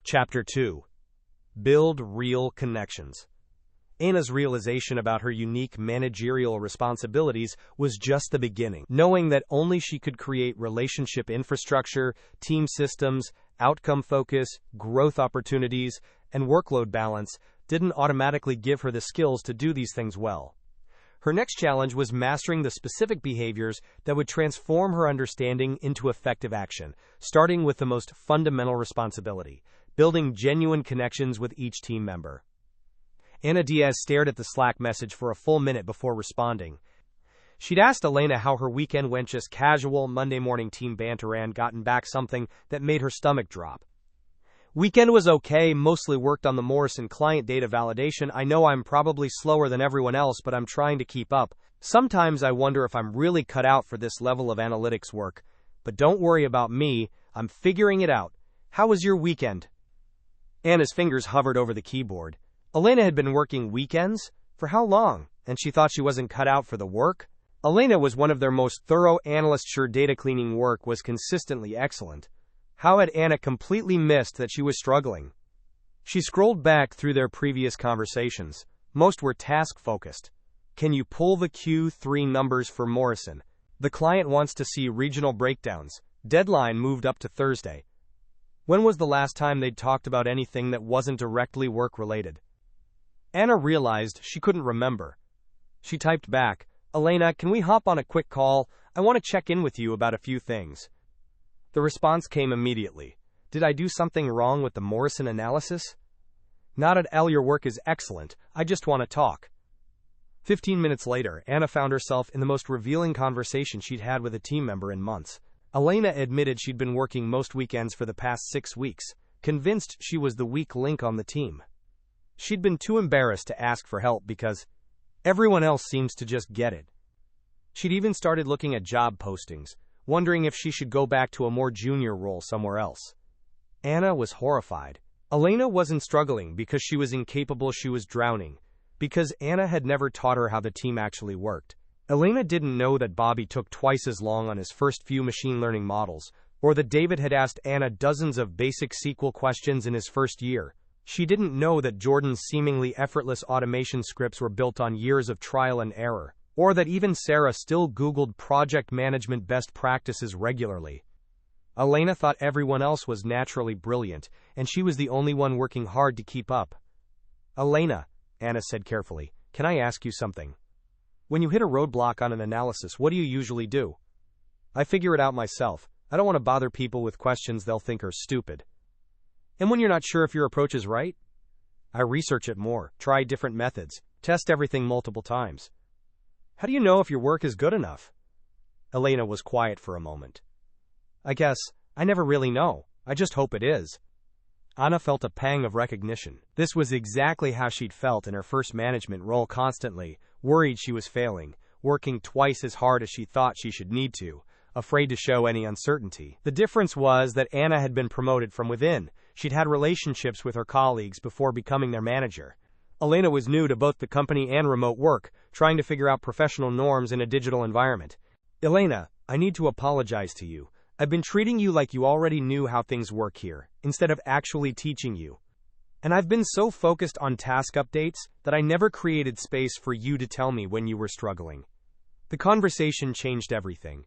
Chapter 2. Build Real Connections. Anna's realization about her unique managerial responsibilities was just the beginning. Knowing that only she could create relationship infrastructure, team systems, outcome focus, growth opportunities, and workload balance didn't automatically give her the skills to do these things well. Her next challenge was mastering the specific behaviors that would transform her understanding into effective action, starting with the most fundamental responsibility: building genuine connections with each team member. Ana Diaz stared at the Slack message for a full minute before responding. She'd asked Elena how her weekend went, just casual Monday morning team banter, and gotten back something that made her stomach drop. Weekend was okay, mostly worked on the Morrison client data validation. I know I'm probably slower than everyone else, but I'm trying to keep up. Sometimes I wonder if I'm really cut out for this level of analytics work. But don't worry about me, I'm figuring it out. How was your weekend? Anna's fingers hovered over the keyboard. Elena had been working weekends? For how long? And she thought she wasn't cut out for the work? Elena was one of their most thorough analysts, sure data cleaning work was consistently excellent. How had Anna completely missed that she was struggling? She scrolled back through their previous conversations. Most were task-focused. Can you pull the Q3 numbers for Morrison? The client wants to see regional breakdowns. Deadline moved up to Thursday. When was the last time they'd talked about anything that wasn't directly work-related? Anna realized she couldn't remember. She typed back, Elena, can we hop on a quick call? I want to check in with you about a few things. The response came immediately. Did I do something wrong with the Morrison analysis? Not at all, your work is excellent. I just want to talk. 15 minutes later, Anna found herself in the most revealing conversation she'd had with a team member in months. Elena admitted she'd been working most weekends for the past 6 weeks, convinced she was the weak link on the team. She'd been too embarrassed to ask for help because everyone else seems to just get it. She'd even started looking at job postings, wondering if she should go back to a more junior role somewhere else. Anna was horrified. Elena wasn't struggling because she was incapable, she was drowning, because Anna had never taught her how the team actually worked. Elena didn't know that Bobby took twice as long on his first few machine learning models, or that David had asked Anna dozens of basic SQL questions in his first year. She didn't know that Jordan's seemingly effortless automation scripts were built on years of trial and error, or that even Sarah still Googled project management best practices regularly. Elena thought everyone else was naturally brilliant, and she was the only one working hard to keep up. Elena, Anna said carefully, can I ask you something? When you hit a roadblock on an analysis, what do you usually do? I figure it out myself. I don't want to bother people with questions they'll think are stupid. And when you're not sure if your approach is right? I research it more, try different methods, test everything multiple times. How do you know if your work is good enough? Elena was quiet for a moment. I guess, I never really know. I just hope it is. Anna felt a pang of recognition. This was exactly how she'd felt in her first management role, constantly worried she was failing, working twice as hard as she thought she should need to, afraid to show any uncertainty. The difference was that Anna had been promoted from within. She'd had relationships with her colleagues before becoming their manager. Elena was new to both the company and remote work, trying to figure out professional norms in a digital environment. Elena, I need to apologize to you. I've been treating you like you already knew how things work here, instead of actually teaching you. And I've been so focused on task updates that I never created space for you to tell me when you were struggling. The conversation changed everything.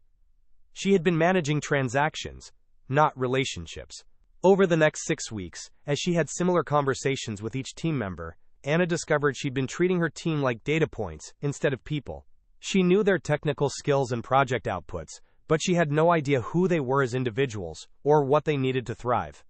She had been managing transactions, not relationships. Over the next 6 weeks, as she had similar conversations with each team member, Anna discovered she'd been treating her team like data points instead of people. She knew their technical skills and project outputs, but she had no idea who they were as individuals or what they needed to thrive.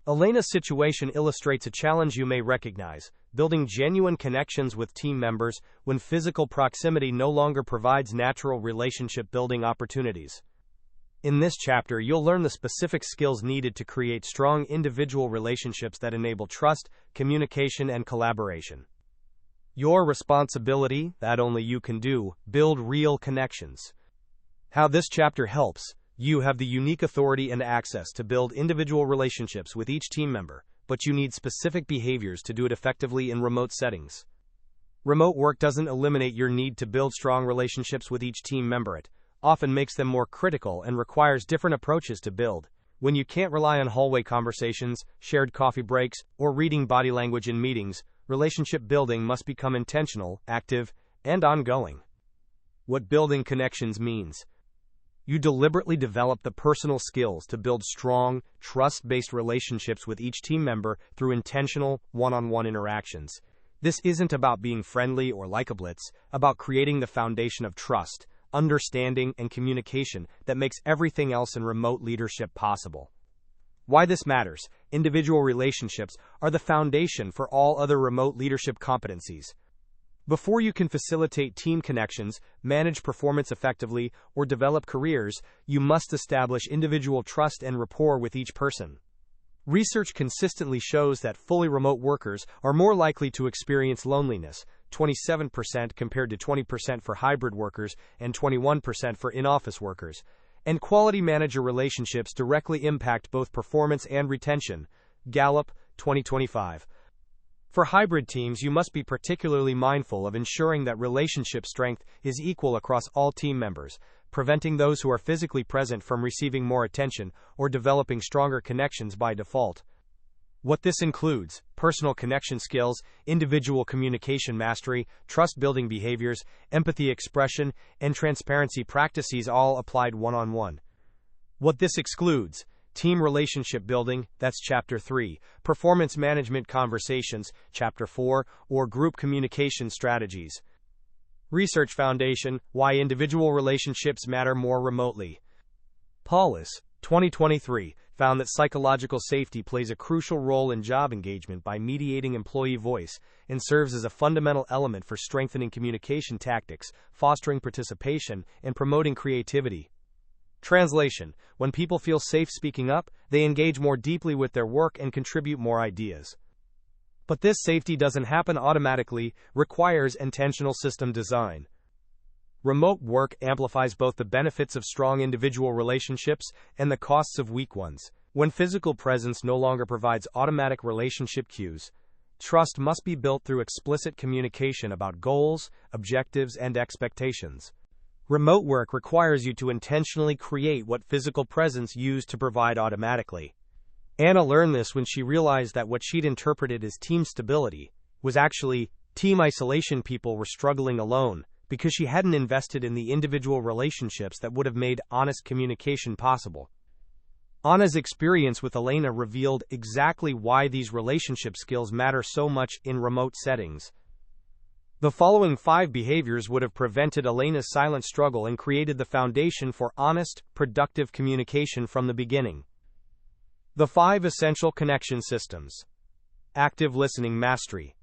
Elena's situation illustrates a challenge you may recognize: building genuine connections with team members when physical proximity no longer provides natural relationship-building opportunities. In this chapter, you'll learn the specific skills needed to create strong individual relationships that enable trust, communication, and collaboration. Your responsibility, that only you can do, build real connections. How this chapter helps: you have the unique authority and access to build individual relationships with each team member, but you need specific behaviors to do it effectively in remote settings. Remote work doesn't eliminate your need to build strong relationships with each team member. It often makes them more critical and requires different approaches to build. When you can't rely on hallway conversations, shared coffee breaks, or reading body language in meetings, relationship building must become intentional, active, and ongoing. What building connections means. You deliberately develop the personal skills to build strong, trust-based relationships with each team member through intentional, one-on-one interactions. This isn't about being friendly or likable, it's about creating the foundation of trust, understanding, and communication that makes everything else in remote leadership possible. Why this matters. Individual relationships are the foundation for all other remote leadership competencies. Before you can facilitate team connections, manage performance effectively, or develop careers, you must establish individual trust and rapport with each person. Research consistently shows that fully remote workers are more likely to experience loneliness, 27% compared to 20% for hybrid workers and 21% for in-office workers, and quality manager relationships directly impact both performance and retention. Gallup, 2025. For hybrid teams, you must be particularly mindful of ensuring that relationship strength is equal across all team members, preventing those who are physically present from receiving more attention or developing stronger connections by default. What this includes: personal connection skills, individual communication mastery, trust-building behaviors, empathy expression, and transparency practices, all applied one-on-one. What this excludes: team relationship building, that's Chapter 3, performance management conversations, Chapter 4, or group communication strategies. Research foundation: why individual relationships matter more remotely. Paulus, 2023, found that psychological safety plays a crucial role in job engagement by mediating employee voice and serves as a fundamental element for strengthening communication tactics, fostering participation, and promoting creativity. Translation: when people feel safe speaking up, they engage more deeply with their work and contribute more ideas. But this safety doesn't happen automatically, requires intentional system design. Remote work amplifies both the benefits of strong individual relationships and the costs of weak ones. When physical presence no longer provides automatic relationship cues, trust must be built through explicit communication about goals, objectives, and expectations. Remote work requires you to intentionally create what physical presence used to provide automatically. Anna learned this when she realized that what she'd interpreted as team stability was actually team isolation. People were struggling alone because she hadn't invested in the individual relationships that would have made honest communication possible. Anna's experience with Elena revealed exactly why these relationship skills matter so much in remote settings. The following 5 behaviors would have prevented Elena's silent struggle and created the foundation for honest, productive communication from the beginning. The 5 essential connection systems. Active listening mastery.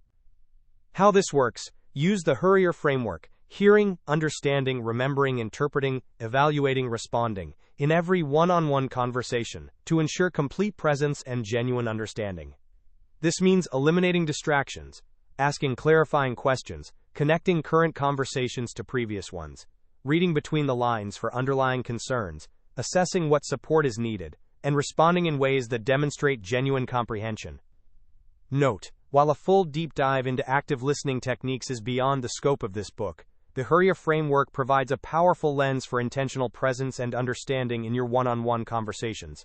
How this works: use the HURRIER framework: hearing, understanding, remembering, interpreting, evaluating, responding, in every one-on-one conversation, to ensure complete presence and genuine understanding. This means eliminating distractions, asking clarifying questions, connecting current conversations to previous ones, reading between the lines for underlying concerns, assessing what support is needed, and responding in ways that demonstrate genuine comprehension. Note: while a full deep dive into active listening techniques is beyond the scope of this book, the HURRIER framework provides a powerful lens for intentional presence and understanding in your one-on-one conversations.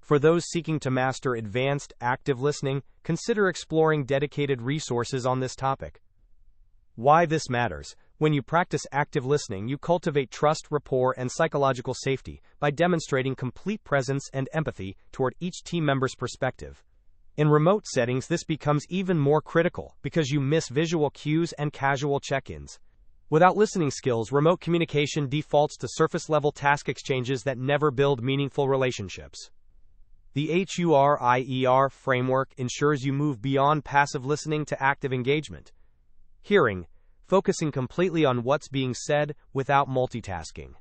For those seeking to master advanced active listening, consider exploring dedicated resources on this topic. Why this matters: when you practice active listening, you cultivate trust, rapport, and psychological safety by demonstrating complete presence and empathy toward each team member's perspective. In remote settings, this becomes even more critical because you miss visual cues and casual check-ins. Without listening skills, remote communication defaults to surface-level task exchanges that never build meaningful relationships. The HURRIER framework ensures you move beyond passive listening to active engagement. Hearing, focusing completely on what's being said without multitasking.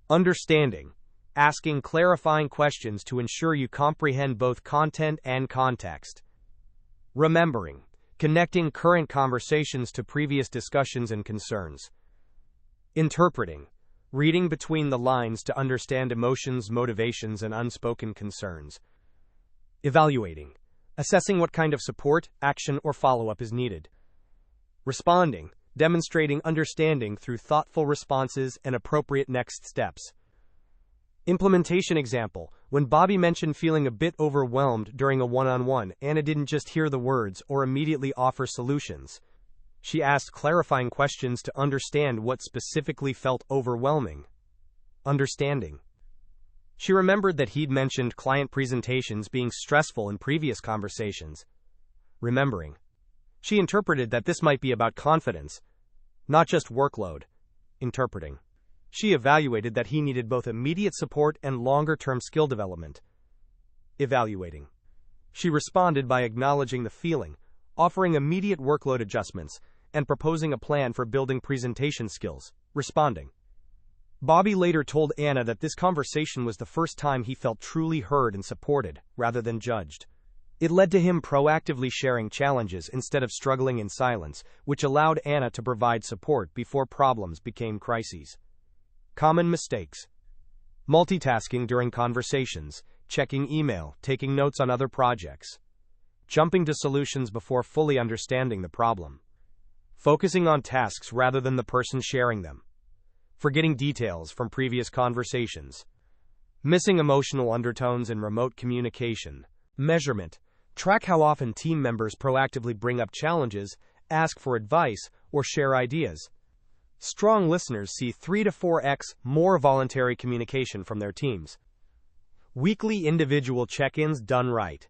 Understanding, asking clarifying questions to ensure you comprehend both content and context. Remembering, connecting current conversations to previous discussions and concerns. Interpreting, reading between the lines to understand emotions, motivations, and unspoken concerns. Evaluating, assessing what kind of support, action, or follow-up is needed. Responding, demonstrating understanding through thoughtful responses and appropriate next steps. Implementation example. When Bobby mentioned feeling a bit overwhelmed during a one-on-one, Anna didn't just hear the words or immediately offer solutions. She asked clarifying questions to understand what specifically felt overwhelming. Understanding. She remembered that he'd mentioned client presentations being stressful in previous conversations. Remembering. She interpreted that this might be about confidence, not just workload. Interpreting. She evaluated that he needed both immediate support and longer-term skill development. Evaluating. She responded by acknowledging the feeling, offering immediate workload adjustments, and proposing a plan for building presentation skills. Responding. Bobby later told Anna that this conversation was the first time he felt truly heard and supported, rather than judged. It led to him proactively sharing challenges instead of struggling in silence, which allowed Anna to provide support before problems became crises. Common mistakes. Multitasking during conversations, checking email, taking notes on other projects. Jumping to solutions before fully understanding the problem. Focusing on tasks rather than the person sharing them. Forgetting details from previous conversations. Missing emotional undertones in remote communication. Measurement. Track how often team members proactively bring up challenges, ask for advice, or share ideas. Strong listeners see 3 to 4x more voluntary communication from their teams. Weekly individual check-ins done right.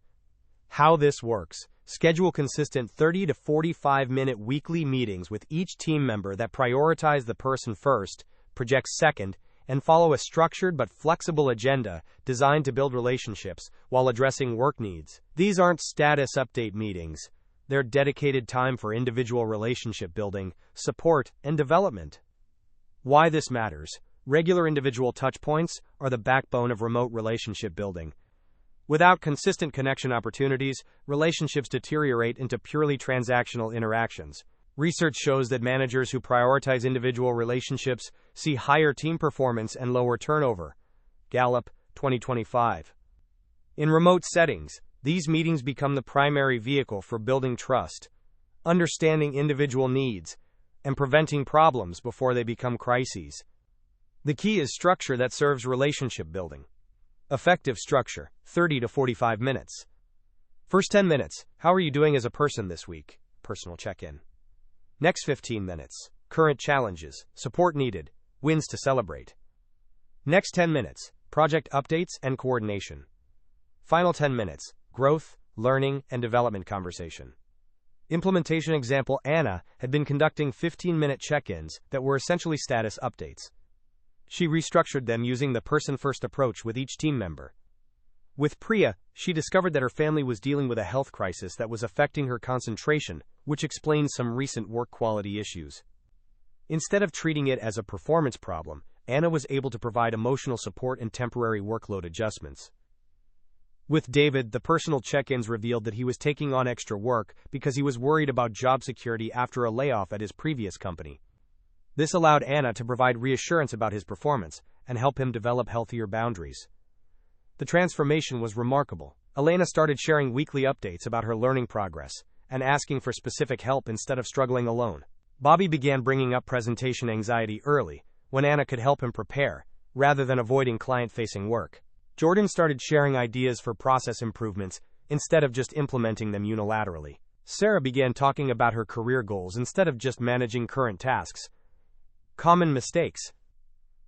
How this works. Schedule consistent 30 to 45-minute weekly meetings with each team member that prioritize the person first, project second, and follow a structured but flexible agenda designed to build relationships while addressing work needs. These aren't status update meetings. They're dedicated time for individual relationship building, support, and development. Why this matters. Regular individual touchpoints are the backbone of remote relationship building. Without consistent connection opportunities, relationships deteriorate into purely transactional interactions. Research shows that managers who prioritize individual relationships see higher team performance and lower turnover. Gallup, 2025. In remote settings, these meetings become the primary vehicle for building trust, understanding individual needs, and preventing problems before they become crises. The key is structure that serves relationship building. Effective structure, 30 to 45 minutes. First 10 minutes, how are you doing as a person this week? Personal check-in. Next 15 minutes, current challenges, support needed, wins to celebrate. Next 10 minutes, project updates and coordination. Final 10 minutes, growth, learning, and development conversation. Implementation example. Anna had been conducting 15-minute check-ins that were essentially status updates. She restructured them using the person-first approach with each team member. With Priya, she discovered that her family was dealing with a health crisis that was affecting her concentration, which explains some recent work quality issues. Instead of treating it as a performance problem, Anna was able to provide emotional support and temporary workload adjustments. With David, the personal check-ins revealed that he was taking on extra work because he was worried about job security after a layoff at his previous company. This allowed Anna to provide reassurance about his performance and help him develop healthier boundaries. The transformation was remarkable. Elena started sharing weekly updates about her learning progress and asking for specific help instead of struggling alone. Bobby began bringing up presentation anxiety early, when Anna could help him prepare, rather than avoiding client-facing work. Jordan started sharing ideas for process improvements instead of just implementing them unilaterally. Sarah began talking about her career goals instead of just managing current tasks. Common mistakes.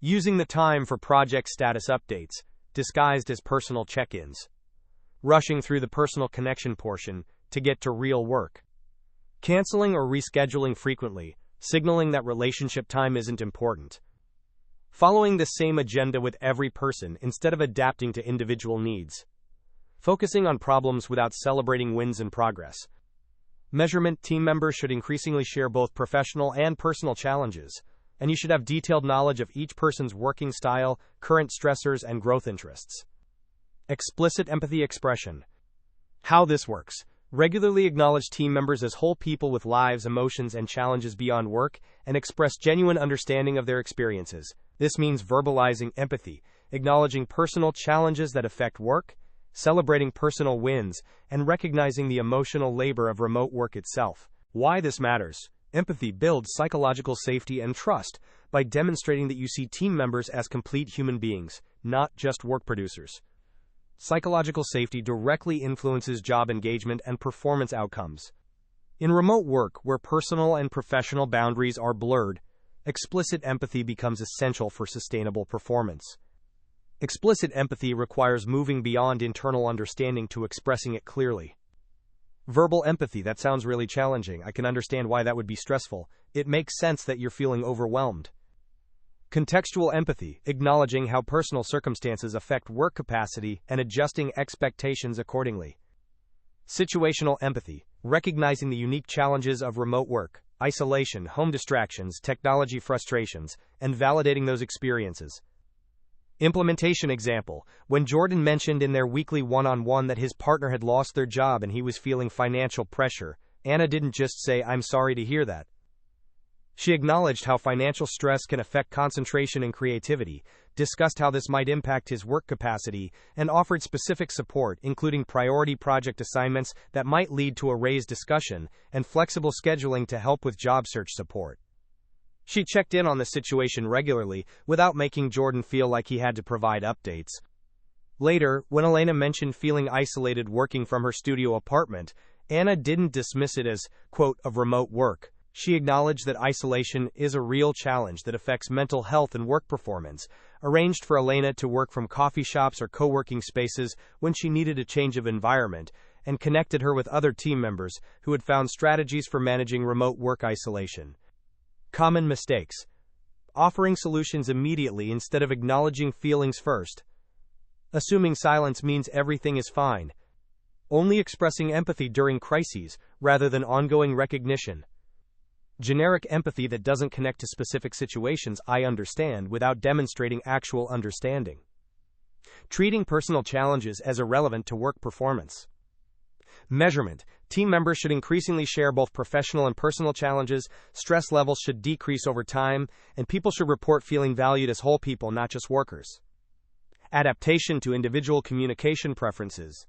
Using the time for project status updates, disguised as personal check-ins. Rushing through the personal connection portion to get to real work. Canceling or rescheduling frequently, signaling that relationship time isn't important. Following the same agenda with every person instead of adapting to individual needs. Focusing on problems without celebrating wins and progress. Measurement. Team members should increasingly share both professional and personal challenges, and you should have detailed knowledge of each person's working style, current stressors, and growth interests. Explicit empathy expression. How this works. Regularly acknowledge team members as whole people with lives, emotions, and challenges beyond work, and express genuine understanding of their experiences. This means verbalizing empathy, acknowledging personal challenges that affect work, celebrating personal wins, and recognizing the emotional labor of remote work itself. Why this matters. Empathy builds psychological safety and trust by demonstrating that you see team members as complete human beings, not just work producers. Psychological safety directly influences job engagement and performance outcomes. In remote work, where personal and professional boundaries are blurred, explicit empathy becomes essential for sustainable performance. Explicit empathy requires moving beyond internal understanding to expressing it clearly. Verbal empathy, that sounds really challenging. I can understand why that would be stressful. It makes sense that you're feeling overwhelmed. Contextual empathy, acknowledging how personal circumstances affect work capacity and adjusting expectations accordingly. Situational empathy, recognizing the unique challenges of remote work, isolation, home distractions, technology frustrations, and validating those experiences. Implementation example, when Jordan mentioned in their weekly one-on-one that his partner had lost their job and he was feeling financial pressure, Anna didn't just say, "I'm sorry to hear that." She acknowledged how financial stress can affect concentration and creativity, discussed how this might impact his work capacity, and offered specific support, including priority project assignments that might lead to a raised discussion, and flexible scheduling to help with job search support. She checked in on the situation regularly, without making Jordan feel like he had to provide updates. Later, when Elena mentioned feeling isolated working from her studio apartment, Anna didn't dismiss it as, quote, of remote work. She acknowledged that isolation is a real challenge that affects mental health and work performance, arranged for Elena to work from coffee shops or co-working spaces when she needed a change of environment, and connected her with other team members who had found strategies for managing remote work isolation. Common mistakes. Offering solutions immediately instead of acknowledging feelings first. Assuming silence means everything is fine. Only expressing empathy during crises, rather than ongoing recognition. Generic empathy that doesn't connect to specific situations. I understand without demonstrating actual understanding. Treating personal challenges as irrelevant to work performance. Measurement. Team members should increasingly share both professional and personal challenges, stress levels should decrease over time, and people should report feeling valued as whole people, not just workers. Adaptation to individual communication preferences.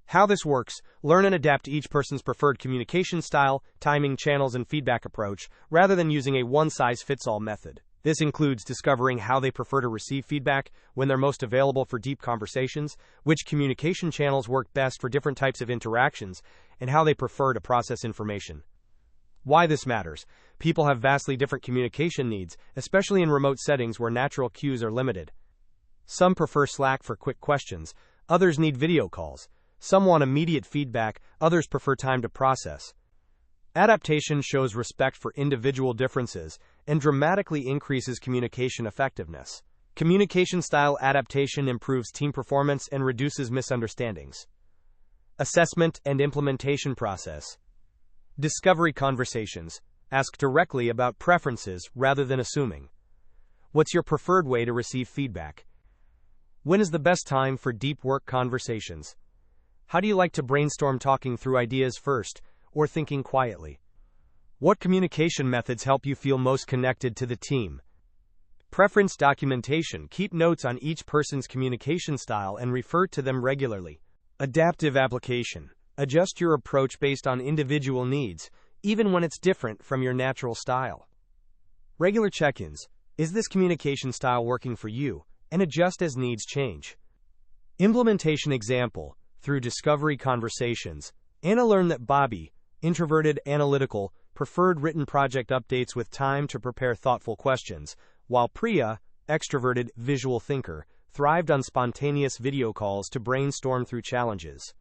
How this works: learn and adapt to each person's preferred communication style, timing, channels, and feedback approach, rather than using a one-size-fits-all method. This includes discovering how they prefer to receive feedback, when they're most available for deep conversations, which communication channels work best for different types of interactions, and how they prefer to process information. Why this matters: people have vastly different communication needs, especially in remote settings where natural cues are limited. Some prefer Slack for quick questions, others need video calls. Some want immediate feedback, others prefer time to process. Adaptation shows respect for individual differences and dramatically increases communication effectiveness. Communication style adaptation improves team performance and reduces misunderstandings. Assessment and implementation process. Discovery conversations. Ask directly about preferences rather than assuming. What's your preferred way to receive feedback? When is the best time for deep work conversations? How do you like to brainstorm, talking through ideas first, or thinking quietly? What communication methods help you feel most connected to the team? Preference documentation. Keep notes on each person's communication style and refer to them regularly. Adaptive application. Adjust your approach based on individual needs, even when it's different from your natural style. Regular check-ins. Is this communication style working for you? And adjust as needs change. Implementation example. Through discovery conversations, Anna learned that Bobby, introverted, analytical, preferred written project updates with time to prepare thoughtful questions, while Priya, extroverted, visual thinker, thrived on spontaneous video calls to brainstorm through challenges.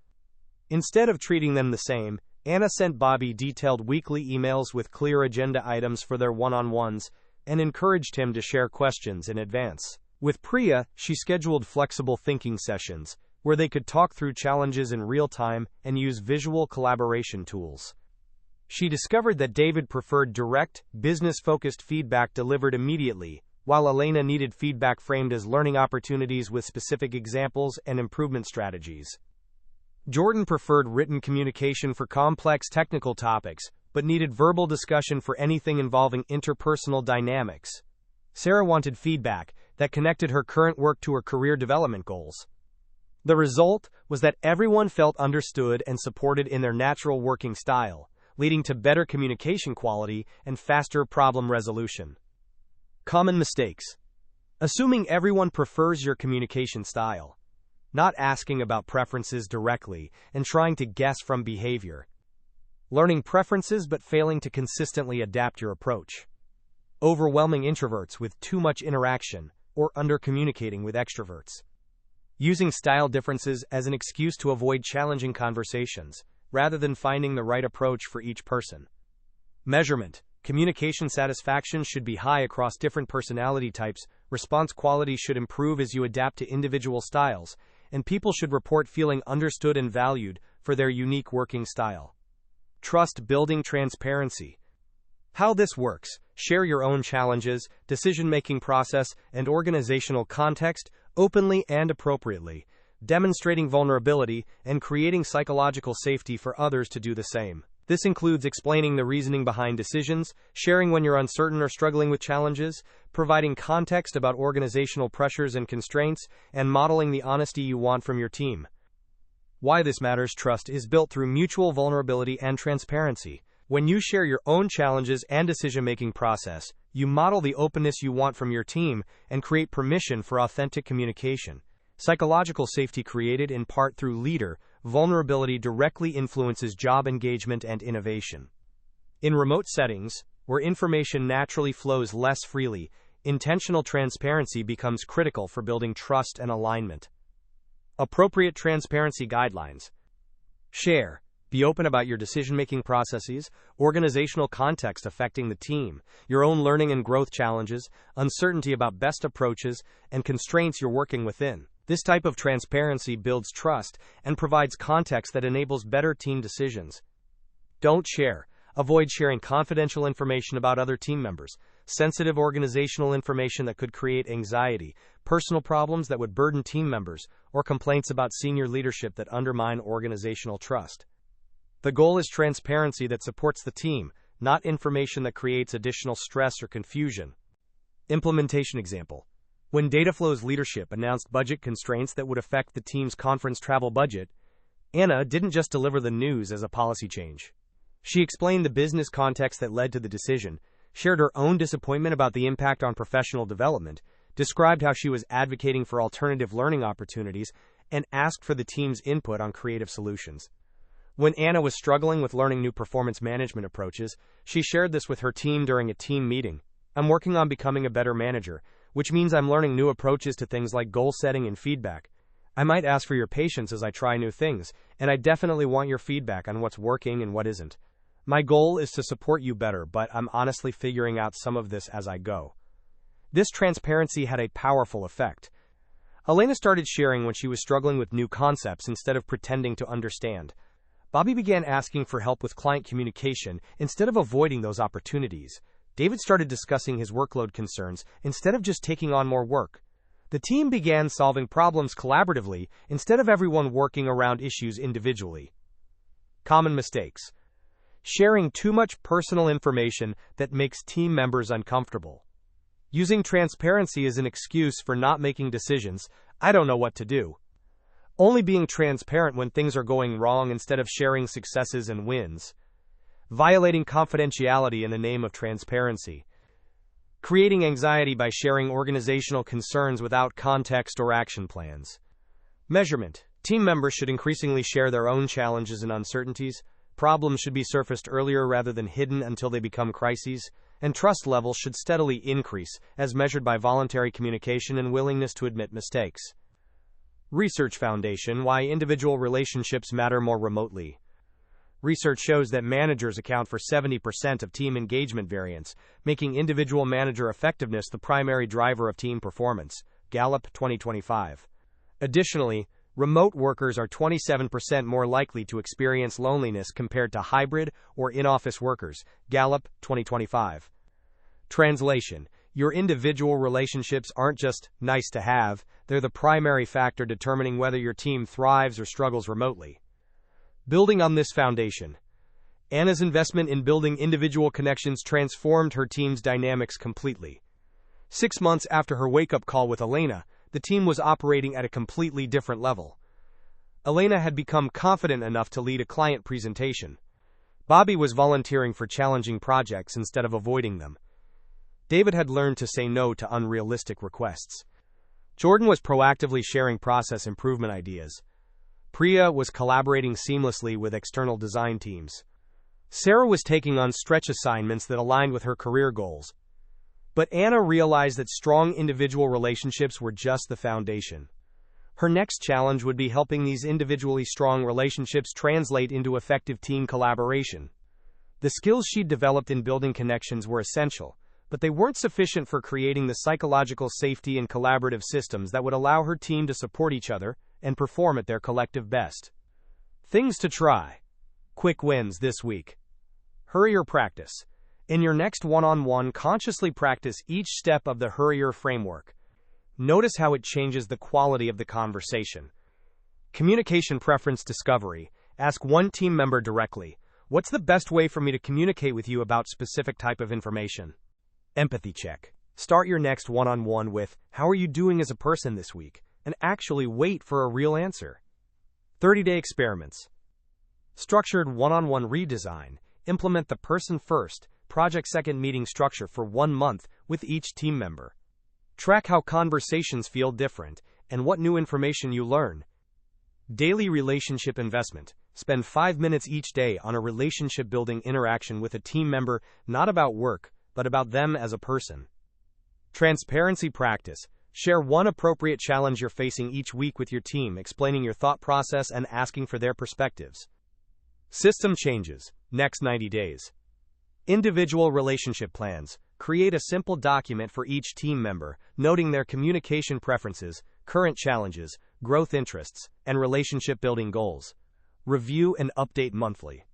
Instead of treating them the same, Anna sent Bobby detailed weekly emails with clear agenda items for their one-on-ones and encouraged him to share questions in advance. With Priya, she scheduled flexible thinking sessions, where they could talk through challenges in real time and use visual collaboration tools. She discovered that David preferred direct, business-focused feedback delivered immediately, while Elena needed feedback framed as learning opportunities with specific examples and improvement strategies. Jordan preferred written communication for complex technical topics, but needed verbal discussion for anything involving interpersonal dynamics. Sarah wanted feedback that connected her current work to her career development goals. The result was that everyone felt understood and supported in their natural working style, leading to better communication quality and faster problem resolution. Common mistakes. Assuming everyone prefers your communication style. Not asking about preferences directly and trying to guess from behavior. Learning preferences but failing to consistently adapt your approach. Overwhelming introverts with too much interaction or under-communicating with extroverts. Using style differences as an excuse to avoid challenging conversations, rather than finding the right approach for each person. Measurement. Communication satisfaction should be high across different personality types, response quality should improve as you adapt to individual styles, and people should report feeling understood and valued for their unique working style. Trust building transparency. How this works: share your own challenges, decision-making process, and organizational context openly and appropriately, demonstrating vulnerability and creating psychological safety for others to do the same. This includes explaining the reasoning behind decisions, sharing when you're uncertain or struggling with challenges, providing context about organizational pressures and constraints, and modeling the honesty you want from your team. Why this matters: trust is built through mutual vulnerability and transparency. When you share your own challenges and decision-making process, you model the openness you want from your team and create permission for authentic communication. Psychological safety created in part through leader vulnerability directly influences job engagement and innovation. In remote settings, where information naturally flows less freely, intentional transparency becomes critical for building trust and alignment. Appropriate transparency guidelines. Share. Be open about your decision-making processes, organizational context affecting the team, your own learning and growth challenges, uncertainty about best approaches, and constraints you're working within. This type of transparency builds trust and provides context that enables better team decisions. Don't share. Avoid sharing confidential information about other team members, sensitive organizational information that could create anxiety, personal problems that would burden team members, or complaints about senior leadership that undermine organizational trust. The goal is transparency that supports the team, not information that creates additional stress or confusion. Implementation example. When Dataflow's leadership announced budget constraints that would affect the team's conference travel budget, Anna didn't just deliver the news as a policy change. She explained the business context that led to the decision, shared her own disappointment about the impact on professional development, described how she was advocating for alternative learning opportunities, and asked for the team's input on creative solutions. When Anna was struggling with learning new performance management approaches, she shared this with her team during a team meeting. "I'm working on becoming a better manager, which means I'm learning new approaches to things like goal setting and feedback. I might ask for your patience as I try new things, and I definitely want your feedback on what's working and what isn't. My goal is to support you better, but I'm honestly figuring out some of this as I go." This transparency had a powerful effect. Elena started sharing when she was struggling with new concepts instead of pretending to understand. Bobby began asking for help with client communication instead of avoiding those opportunities. David started discussing his workload concerns instead of just taking on more work. The team began solving problems collaboratively instead of everyone working around issues individually. Common mistakes. Sharing too much personal information that makes team members uncomfortable. Using transparency as an excuse for not making decisions. "I don't know what to do." Only being transparent when things are going wrong instead of sharing successes and wins. Violating confidentiality in the name of transparency. Creating anxiety by sharing organizational concerns without context or action plans. Measurement. Team members should increasingly share their own challenges and uncertainties. Problems should be surfaced earlier rather than hidden until they become crises. And trust levels should steadily increase, as measured by voluntary communication and willingness to admit mistakes. Research foundation: why individual relationships matter more remotely. Research shows that managers account for 70% of team engagement variance, making individual manager effectiveness the primary driver of team performance. Gallup 2025. Additionally, remote workers are 27% more likely to experience loneliness compared to hybrid or in-office workers. Gallup 2025. Translation: your individual relationships aren't just nice to have, they're the primary factor determining whether your team thrives or struggles remotely. Building on this foundation, Anna's investment in building individual connections transformed her team's dynamics completely. 6 months after her wake-up call with Elena, the team was operating at a completely different level. Elena had become confident enough to lead a client presentation. Bobby was volunteering for challenging projects instead of avoiding them. David had learned to say no to unrealistic requests. Jordan was proactively sharing process improvement ideas. Priya was collaborating seamlessly with external design teams. Sarah was taking on stretch assignments that aligned with her career goals. But Anna realized that strong individual relationships were just the foundation. Her next challenge would be helping these individually strong relationships translate into effective team collaboration. The skills she'd developed in building connections were essential, but they weren't sufficient for creating the psychological safety and collaborative systems that would allow her team to support each other and perform at their collective best. Things to try. Quick wins this week. Hurrier practice. In your next one-on-one, consciously practice each step of the Hurrier framework. Notice how it changes the quality of the conversation. Communication preference discovery. Ask one team member directly, "What's the best way for me to communicate with you about specific type of information?" Empathy check. Start your next one-on-one with, "How are you doing as a person this week?" and actually wait for a real answer. 30-day experiments. Structured one-on-one redesign. Implement the person first, project second meeting structure for 1 month with each team member. Track how conversations feel different and what new information you learn. Daily relationship investment. Spend 5 minutes each day on a relationship-building interaction with a team member, not about work, but about them as a person. Transparency practice. Share one appropriate challenge you're facing each week with your team, explaining your thought process and asking for their perspectives. System changes. Next 90 days. Individual relationship plans. Create a simple document for each team member, noting their communication preferences, current challenges, growth interests, and relationship-building goals. Review and update monthly.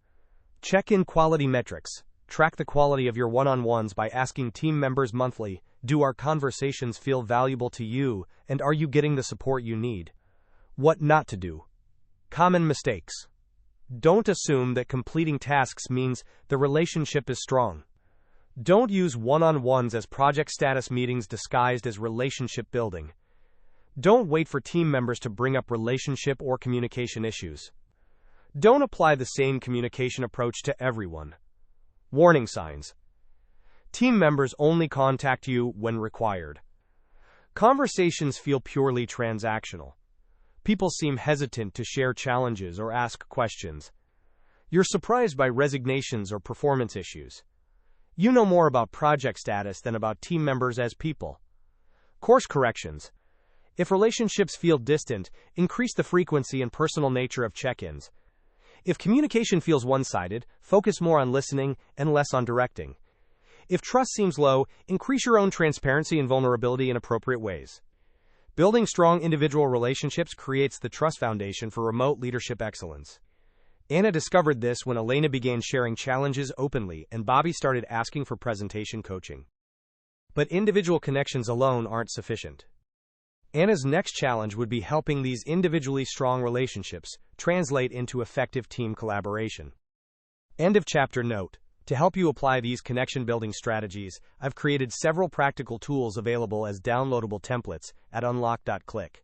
Check-in quality metrics. Track the quality of your one-on-ones by asking team members monthly, "Do our conversations feel valuable to you, and are you getting the support you need?" What not to do. Common mistakes. Don't assume that completing tasks means the relationship is strong. Don't use one-on-ones as project status meetings disguised as relationship building. Don't wait for team members to bring up relationship or communication issues. Don't apply the same communication approach to everyone. Warning signs. Team members only contact you when required. Conversations feel purely transactional. People seem hesitant to share challenges or ask questions. You're surprised by resignations or performance issues. You know more about project status than about team members as people. Course corrections. If relationships feel distant, increase the frequency and personal nature of check-ins. If communication feels one-sided, focus more on listening and less on directing. If trust seems low, increase your own transparency and vulnerability in appropriate ways. Building strong individual relationships creates the trust foundation for remote leadership excellence. Anna discovered this when Elena began sharing challenges openly and Bobby started asking for presentation coaching. But individual connections alone aren't sufficient. Anna's next challenge would be helping these individually strong relationships translate into effective team collaboration. End of chapter. Note: to help you apply these connection-building strategies, I've created several practical tools available as downloadable templates at unlock.click.